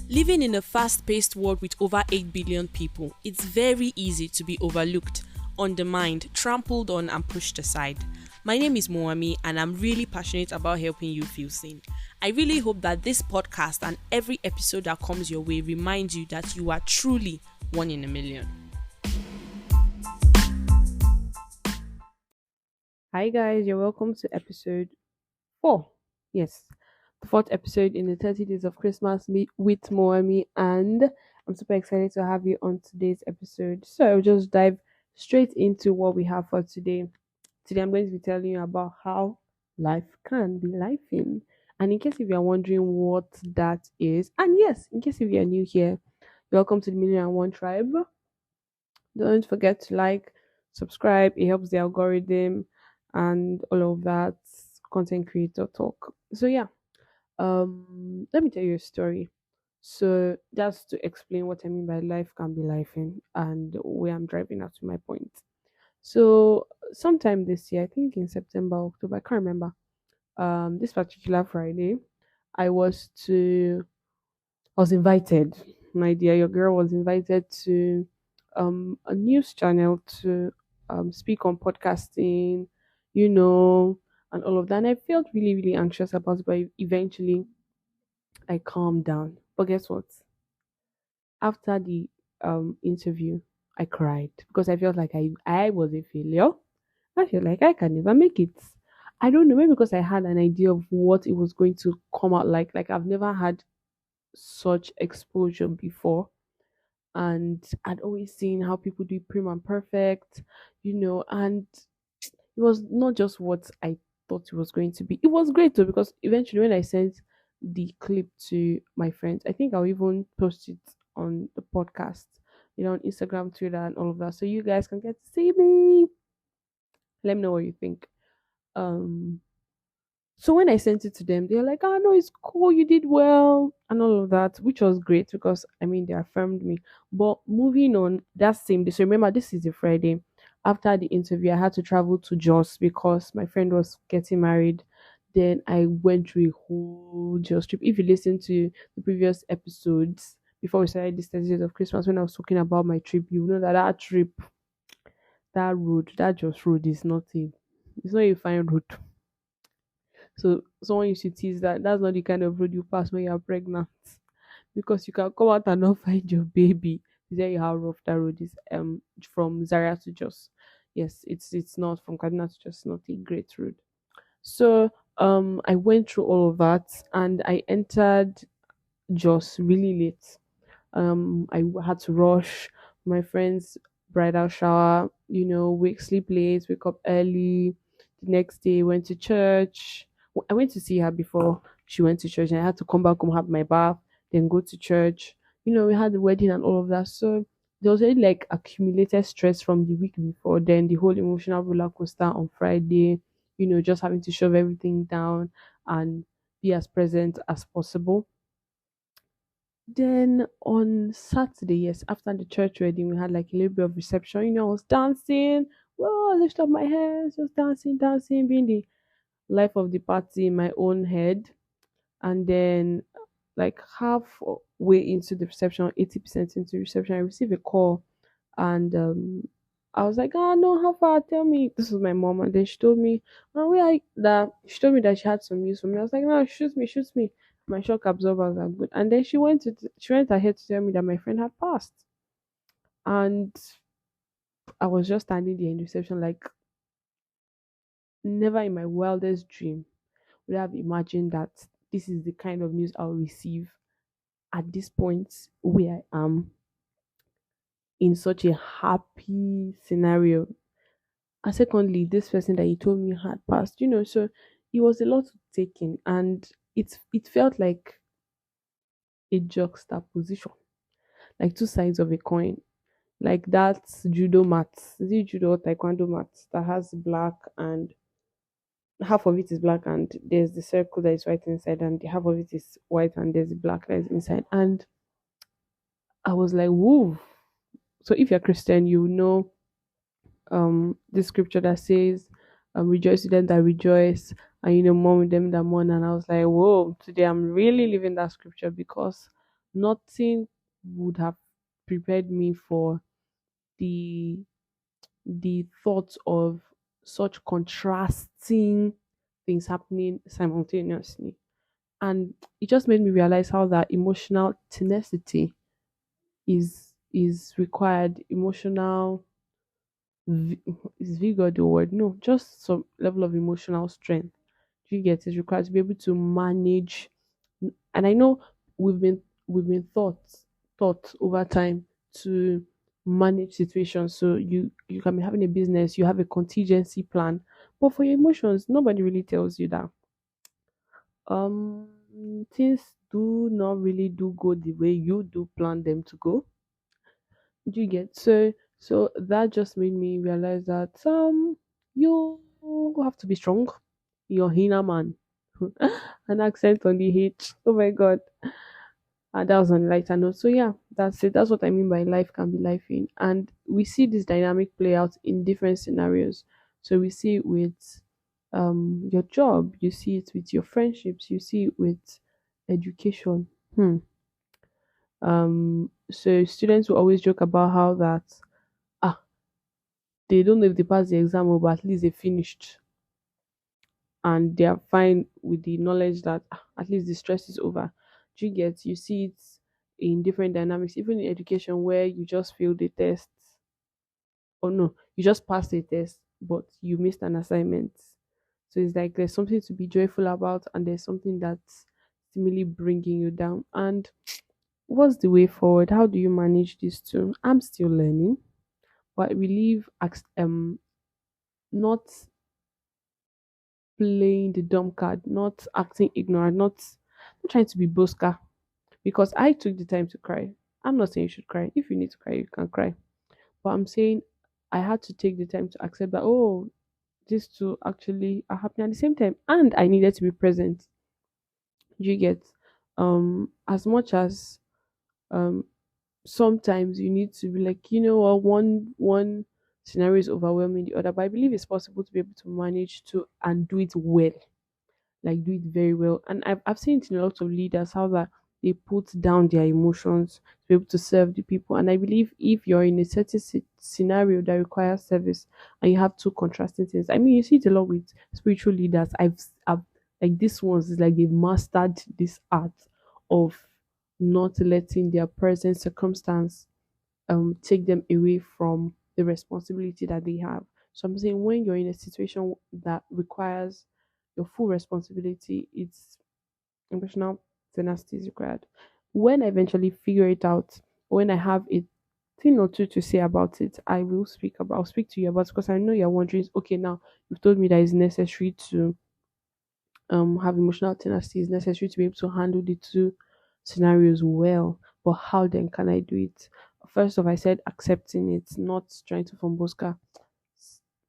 Living in a fast paced world with over 8 billion people, it's very easy to be overlooked, undermined, trampled on, and pushed aside. My name is Mowa.mi, and I'm really passionate about helping you feel seen. I really hope that this podcast and every episode that comes your way reminds you that you are truly one in a million. Hi guys, you're welcome to episode 4. Yes, the fourth episode in the 30 days of Christmas with Moami, and I'm super excited to have you on today's episode. So I'll just dive straight into what we have for today. Today I'm going to be telling you about how life can be lifing. And in case if you're wondering what that is, and yes, in case if you're new here, welcome to the Million and One Tribe. Don't forget to like, subscribe. It helps the algorithm and all of that content creator talk. So yeah, let me tell you a story. So that's to explain what I mean by life can be life in and where I'm driving at to my point. So sometime this year, I think in September, October, I can't remember. This particular Friday, I was to I was invited. My dear, your girl was invited to a news channel to speak on podcasting, you know, and all of that. And I felt really, really anxious about it, but eventually I calmed down. But guess what? After the interview, I cried because I felt like I was a failure. I feel like I can never make it. I don't know, maybe because I had an idea of what it was going to come out like. Like I've never had such exposure before, and I'd always seen how people do prim and perfect, and it was not just what I thought it was going to be. It was great though, because eventually when I sent the clip to my friends, I think I'll even post it on the podcast, on Instagram, Twitter, and all of that, so you guys can get to see me. Let me know what you think. Um So when I sent it to them, they're like, "Oh no, it's cool, you did well," and all of that, which was great because I mean they affirmed me. But moving on that same day, so remember this is a Friday. After the interview, I had to travel to Jos because my friend was getting married. Then I went through a whole Jos trip. If you listen to the previous episodes before we started this 30 days of Christmas, when I was talking about my trip, you know that that trip, that road, that Jos road is not it's not a fine road. So someone used to tease that that's not the kind of road you pass when you're pregnant, because you can come out and not find your baby. To tell you how rough that road is. From Zaria to Jos, yes, it's not from Kaduna to Jos. Not a great road. So I went through all of that and I entered Jos really late. Had to rush my friend's bridal shower, sleep late, wake up early. The next day, went to church. I went to see her before she went to church, and I had to come back home, have my bath, then go to church. We had the wedding and all of that. So there was already like accumulated stress from the week before, then the whole emotional roller coaster on Friday, just having to shove everything down and be as present as possible. Then on Saturday, yes, after the church wedding, we had like a little bit of reception. I was dancing. Whoa, lift up my hands, just dancing, dancing, being the life of the party in my own head. And then, like halfway into the reception, 80% into reception, I received a call, and I was like, "Ah, no, how far? Tell me." This was my mom, and then she told me, "Oh, that." She told me that she had some news for me. I was like, "No, shoot me." My shock absorbers are good, and then she went ahead to tell me that my friend had passed, and I was just standing there in reception, like never in my wildest dream would I have imagined that this is the kind of news I'll receive at this point where I am in such a happy scenario. And secondly, this person that you told me had passed, so it was a lot to take in, and it felt like a juxtaposition, like two sides of a coin. Like that judo mat, is it judo or taekwondo mat that has black, and half of it is black and there's the circle that is white inside, and the half of it is white and there's the black that is inside. And I was like, whoa. So if you're Christian, you know the scripture that says, rejoice with them that rejoice, and mourn with them that mourn. And I was like, whoa, today I'm really living that scripture, because nothing would have prepared me for the thoughts of such contrasting things happening simultaneously. And it just made me realize how that emotional tenacity is required. Emotional vi- is vigor the word? No, just some level of emotional strength. Do you get is required to be able to manage. And I know we've been taught over time to manage situations. So you can be having a business, you have a contingency plan, but for your emotions, nobody really tells you that things do not really do go the way you do plan them to go. Do you get so that just made me realize that you have to be strong. You're Hina man. An accent on the H. Oh my god. And that was on a lighter note. So yeah, that's it. That's what I mean by life can be life in. And we see this dynamic play out in different scenarios. So we see it with your job, you see it with your friendships, you see it with education. So students will always joke about how that ah they don't know if they passed the exam, but at least they finished and they are fine with the knowledge that at least the stress is over. Do you get? You see it in different dynamics, even in education, where you just fail the test, or no, you just passed the test, but you missed an assignment. So it's like there's something to be joyful about, and there's something that's seemingly bringing you down. And what's the way forward? How do you manage these two? I'm still learning, but I believe not playing the dumb card, not acting ignorant, not trying to be boska. Because I took the time to cry. I'm not saying you should cry. If you need to cry, you can cry. But I'm saying I had to take the time to accept that these two actually are happening at the same time, and I needed to be present. You get as much as um sometimes you need to be like, you know what, one scenario is overwhelming the other, but I believe it's possible to be able to manage to and do it well, like do it very well. And I've seen it in a lot of leaders how that they put down their emotions to be able to serve the people. And I believe if you're in a certain scenario that requires service and you have two contrasting things, I mean, you see it a lot with spiritual leaders. I've like this ones is like they've mastered this art of not letting their present circumstance take them away from the responsibility that they have. So I'm saying when you're in a situation that requires your full responsibility, it's emotional tenacity is required. When I eventually figure it out, when I have a thing or two to say about it, I'll speak to you about it because I know you're wondering, okay, now you've told me that it's necessary to have emotional tenacity, is necessary to be able to handle the two scenarios well. But how then can I do it? First off, I said accepting it, not trying to fumboska.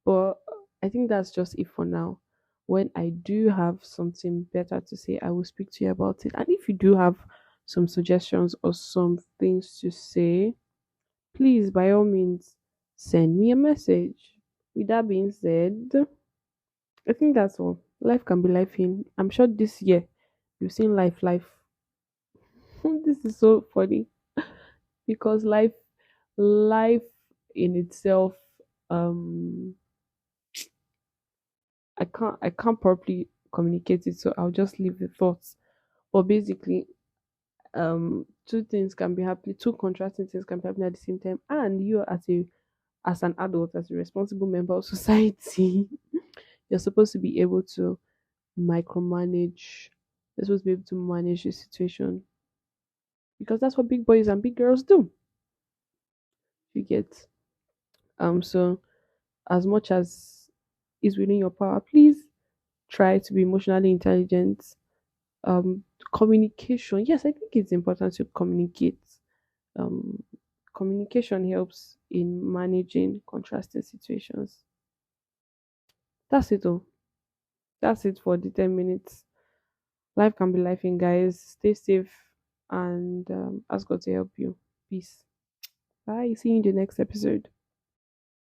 But I think that's just it for now. When I do have something better to say, I will speak to you about it. And if you do have some suggestions or some things to say, please, by all means, send me a message. With that being said, I think that's all. Life can be life in. I'm sure this year you've seen life. This is so funny because life in itself, um, I can't properly communicate it, so I'll just leave the thoughts. But basically, two things can be happening, two contrasting things can be happening at the same time, and you as an adult, as a responsible member of society, you're supposed to be able to micromanage. You're supposed to be able to manage the situation because that's what big boys and big girls do. You get so as much as is within your power, please try to be emotionally intelligent. um Communication, yes, I think it's important to communicate. um Communication helps in managing contrasting situations. That's it all. That's it for the 10 minutes. Life can be life in, guys. Stay safe and ask God to help you. Peace. Bye. See you in the next episode.